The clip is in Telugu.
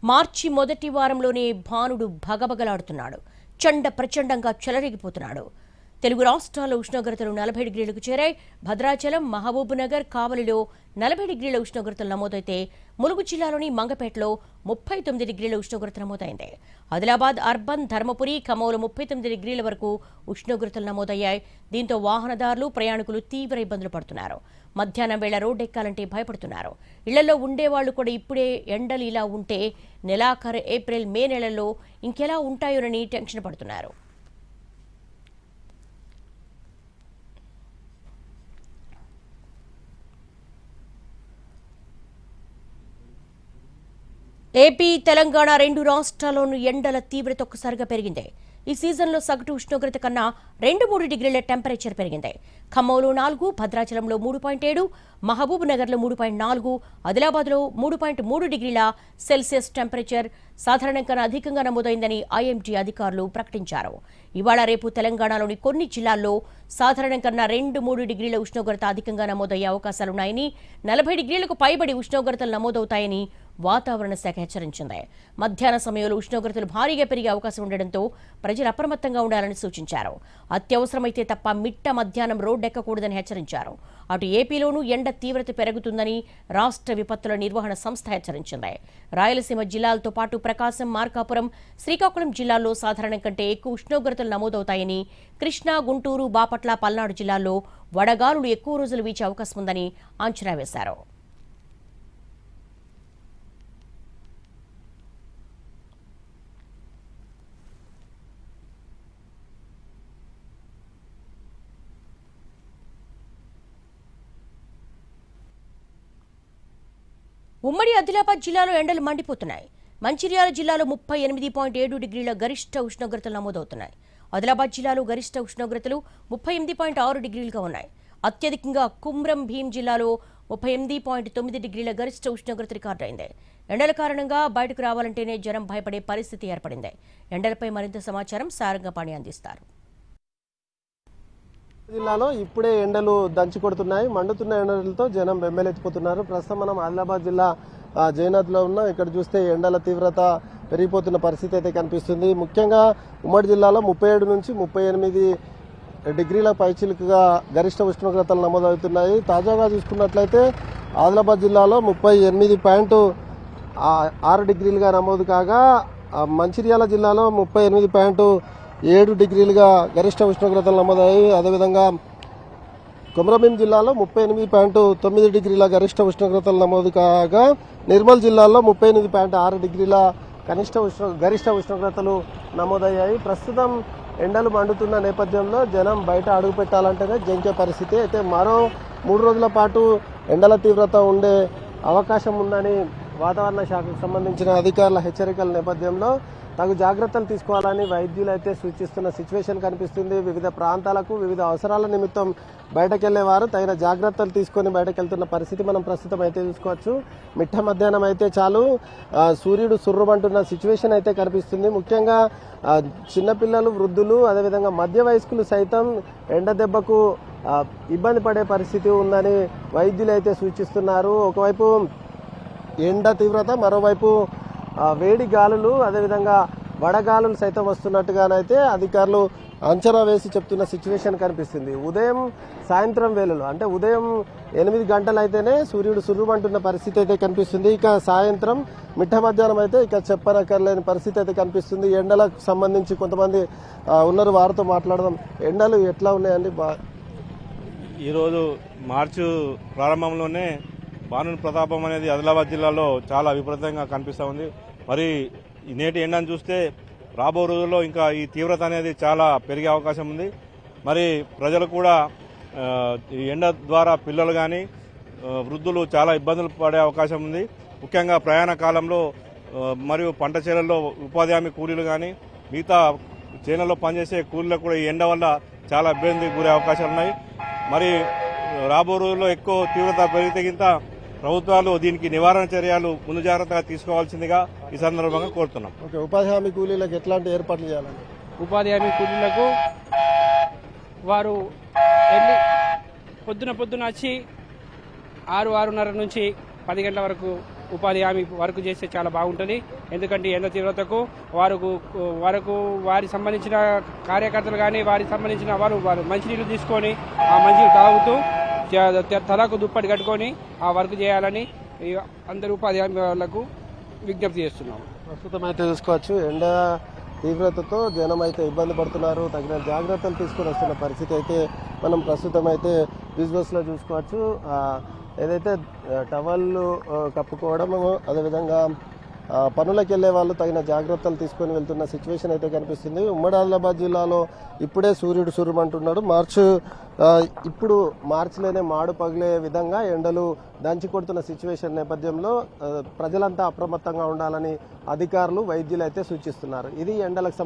మార్చి మొదటి వారంలోనే భానుడు భగభగలాడుతున్నాడు. చండ ప్రచండంగా చెలరేగిపోతున్నాడు. తెలుగు రాష్ట్రాల్లో ఉష్ణోగ్రతలు 40 డిగ్రీలకు చేరాయి. భద్రాచలం, మహబూబ్నగర్, కావలిలో 40 డిగ్రీల ఉష్ణోగ్రతలు నమోదైతే ములుగు జిల్లాలోని మంగపేటలో 39 డిగ్రీల ఉష్ణోగ్రత నమోదైంది. ఆదిలాబాద్, అర్బన్, ధర్మపురి, ఖమ్మంలో 39 డిగ్రీల వరకు ఉష్ణోగ్రతలు నమోదయ్యాయి. దీంతో వాహనదారులు, ప్రయాణికులు తీవ్ర ఇబ్బందులు పడుతున్నారు. మధ్యాహ్నం వేళ రోడ్డెక్కాలంటే భయపడుతున్నారు. ఇళ్లలో ఉండేవాళ్లు కూడా ఇప్పుడే ఎండలు ఇలా ఉంటే నెలాఖరు ఏప్రిల్, మే నెలల్లో ఇంకెలా ఉంటాయోనని టెన్షన్ పడుతున్నారు. ఏపీ, తెలంగాణ రెండు రాష్ట్రాల్లోనూ ఎండల తీవ్రత ఒక్కసారిగా పెరిగింది. ఈ సీజన్లో సగటు ఉష్ణోగ్రత కన్నా 2-3 డిగ్రీల టెంపరేచర్ పెరిగింది. ఖమ్మంలో 4, భద్రాచలంలో 3.7, మహబూబ్ నగర్లో 3.4, ఆదిలాబాద్లో 3.3 డిగ్రీల సెల్సియస్ టెంపరేచర్ సాధారణం కన్నా అధికంగా నమోదైందని ఐఎండీ అధికారులు ప్రకటించారు. ఇవాళ రేపు తెలంగాణలోని కొన్ని జిల్లాల్లో సాధారణం కన్నా 2-3 డిగ్రీల ఉష్ణోగ్రత అధికంగా నమోదయ్యే అవకాశాలున్నాయని, 40 డిగ్రీలకు పైబడి ఉష్ణోగ్రతలు నమోదవుతాయని వాతావరణ శాఖ హెచ్చరించింది. మధ్యాహ్న సమయంలో ఉష్ణోగ్రతలు భారీగా పెరిగే అవకాశం ఉండడంతో ప్రజలు అప్రమత్తంగా ఉండాలని సూచించారు. అత్యవసరమైతే తప్ప మిట్ట మధ్యాహ్నం రోడ్డెక్కకూడదని హెచ్చరించారు. అటు ఏపీలోనూ ఎండ తీవ్రత పెరుగుతుందని రాష్ట్ర విపత్తుల నిర్వహణ సంస్థ హెచ్చరించింది. రాయలసీమ జిల్లాలతో పాటు ప్రకాశం, మార్కాపురం, శ్రీకాకుళం జిల్లాల్లో సాధారణం కంటే ఎక్కువ ఉష్ణోగ్రతలు నమోదవుతాయని, కృష్ణా, గుంటూరు, బాపట్ల, పల్నాడు జిల్లాల్లో వడగాలులు ఎక్కువ రోజులు వీచే అవకాశం ఉందని అంచనా వేశారు. ఉమ్మడి ఆదిలాబాద్ జిల్లాలో ఎండలు మండిపోతున్నాయి. మంచిర్యాల జిల్లాలో 38.7 డిగ్రీల గరిష్ట ఉష్ణోగ్రతలు నమోదవుతున్నాయి. ఆదిలాబాద్ జిల్లాలో గరిష్ట ఉష్ణోగ్రతలు 38.6 డిగ్రీలుగా ఉన్నాయి. అత్యధికంగా కుమ్రం భీం జిల్లాలో 38.9 డిగ్రీల గరిష్ట ఉష్ణోగ్రత రికార్డైంది. ఎండల కారణంగా బయటకు రావాలంటేనే జనం భయపడే పరిస్థితి ఏర్పడింది. ఎండలపై మరింత సమాచారం సారంగపాణి అందిస్తారు. జిల్లాలో ఇప్పుడే ఎండలు దంచి కొడుతున్నాయి. మండుతున్న ఎండలతో జనం బెంబేలెత్తిపోతున్నారు. ప్రస్తుతం మనం ఆదిలాబాద్ జిల్లా జైనాథ్లో ఉన్నాం. ఇక్కడ చూస్తే ఎండల తీవ్రత పెరిగిపోతున్న పరిస్థితి అయితే కనిపిస్తుంది. ముఖ్యంగా ఉమ్మడి జిల్లాలో 37 నుంచి 38 డిగ్రీల పైచిలుకుగా గరిష్ట ఉష్ణోగ్రతలు నమోదవుతున్నాయి. తాజాగా చూసుకున్నట్లయితే ఆదిలాబాద్ జిల్లాలో 38.6 డిగ్రీలుగా నమోదు కాగా, మంచిర్యాల జిల్లాలో 38.7 డిగ్రీలుగా గరిష్ట ఉష్ణోగ్రతలు నమోదయ్యాయి. అదేవిధంగా కొమరంభీం జిల్లాలో 38.9 డిగ్రీల గరిష్ట ఉష్ణోగ్రతలు నమోదు కాగా, నిర్మల్ జిల్లాలో 38.6 డిగ్రీల గరిష్ట ఉష్ణోగ్రతలు నమోదయ్యాయి. ప్రస్తుతం ఎండలు మండుతున్న నేపథ్యంలో జనం బయట అడుగు పెట్టాలంటేనే జంకే పరిస్థితి. అయితే మరో 3 రోజుల పాటు ఎండల తీవ్రత ఉండే అవకాశం ఉందని వాతావరణ శాఖకు సంబంధించిన అధికారుల హెచ్చరికల నేపథ్యంలో తగు జాగ్రత్తలు తీసుకోవాలని వైద్యులు అయితే సూచిస్తున్న సిచ్యువేషన్ కనిపిస్తుంది. వివిధ ప్రాంతాలకు వివిధ అవసరాల నిమిత్తం బయటకెళ్లేవారు తగిన జాగ్రత్తలు తీసుకొని బయటకెళ్తున్న పరిస్థితి మనం ప్రస్తుతం అయితే చూసుకోవచ్చు. మిట్ట మధ్యాహ్నం అయితే చాలు సూర్యుడు సుర్రుమంటున్న సిచ్యువేషన్ అయితే కనిపిస్తుంది. ముఖ్యంగా చిన్నపిల్లలు, వృద్ధులు, అదేవిధంగా మధ్య వయస్కులు సైతం ఎండ దెబ్బకు ఇబ్బంది పడే పరిస్థితి ఉందని వైద్యులు అయితే సూచిస్తున్నారు. ఒకవైపు ఎండ తీవ్రత, మరోవైపు వేడి గాలులు, అదేవిధంగా వడగాలులు సైతం వస్తున్నట్టుగానైతే అధికారులు అంచనా వేసి చెప్తున్న సిచ్యువేషన్ కనిపిస్తుంది. ఉదయం, సాయంత్రం వేళలు అంటే ఉదయం 8 గంటలు అయితేనే సూర్యుడు సుర్రుమంటున్న పరిస్థితి అయితే కనిపిస్తుంది. ఇక సాయంత్రం మిట్ట మధ్యాహ్నం అయితే ఇక చెప్పనక్కర్లేని పరిస్థితి అయితే కనిపిస్తుంది. ఎండలకు సంబంధించి కొంతమంది ఉన్నారు, వారితో మాట్లాడదాం. ఎండలు ఎట్లా ఉన్నాయండి? ఈరోజు మార్చి ప్రారంభంలోనే భాను ప్రతాపం అనేది ఆదిలాబాద్ జిల్లాలో చాలా విపరీతంగా కనిపిస్తూ ఉంది. మరి నేటి ఎండను చూస్తే రాబో రోజుల్లో ఇంకా ఈ తీవ్రత అనేది చాలా పెరిగే అవకాశం ఉంది. మరి ప్రజలు కూడా ఈ ఎండ ద్వారా పిల్లలు కానీ వృద్ధులు చాలా ఇబ్బందులు పడే అవకాశం ఉంది. ముఖ్యంగా ప్రయాణ కాలంలో మరియు పంట చేలల్లో ఉపాధి హామీ కూలీలు కానీ మిగతా చేనుల్లో పనిచేసే కూలీలకు కూడా ఈ ఎండ వల్ల చాలా ఇబ్బందికి గురే అవకాశాలు ఉన్నాయి. మరి రాబో రోజుల్లో ఎక్కువ తీవ్రత పెరిగితే గింత ప్రభుత్వాలు దీనికి నివారణ చర్యలు ముందు జాగ్రత్తగా తీసుకోవాల్సిందిగా ఈ సందర్భంగా కోరుతున్నాం. ఉపాధి హామీ కూలీలకు ఎట్లాంటి ఏర్పాట్లు చేయాలండి? ఉపాధి హామీ కూలీలకు వారు వెళ్ళి పొద్దున వచ్చి 6-6:30 నుంచి 10 గంటల వరకు ఉపాధి హామీ వర్క్ చేస్తే చాలా బాగుంటుంది. ఎందుకంటే ఎండ తీవ్రతకు వారికి సంబంధించిన కార్యకర్తలు కానీ వారికి సంబంధించిన వారు మంచినీళ్ళు తీసుకొని ఆ మంచినీళ్ళు తాగుతూ తలకు దుప్పటి కట్టుకొని ఆ వర్క్ చేయాలని అందరు ఉపాధి హామీ వాళ్ళకు విజ్ఞప్తి చేస్తున్నాం. ప్రస్తుతం అయితే చూసుకోవచ్చు, ఎండ తీవ్రతతో జనం అయితే ఇబ్బంది పడుతున్నారు. తగిన జాగ్రత్తలు తీసుకొని వస్తున్న పరిస్థితి అయితే మనం ప్రస్తుతం అయితే విజువల్స్లో చూసుకోవచ్చు. ఏదైతే టవల్లు కప్పుకోవడము, అదేవిధంగా పనులకు వెళ్లే వాళ్ళు తగిన జాగ్రత్తలు తీసుకొని వెళ్తున్న సిచ్యువేషన్ అయితే కనిపిస్తుంది. ఉమ్మడి ఆదిలాబాద్ జిల్లాలో ఇప్పుడే సూర్యుడు సురుమంటున్నాడు. ఇప్పుడు మార్చిలోనే మాడు పగిలే విధంగా ఎండలు దంచి కొడుతున్న సిచ్యువేషన్ నేపథ్యంలో ప్రజలంతా అప్రమత్తంగా ఉండాలని అధికారులు, వైద్యులు అయితే సూచిస్తున్నారు. ఇది ఎండలకు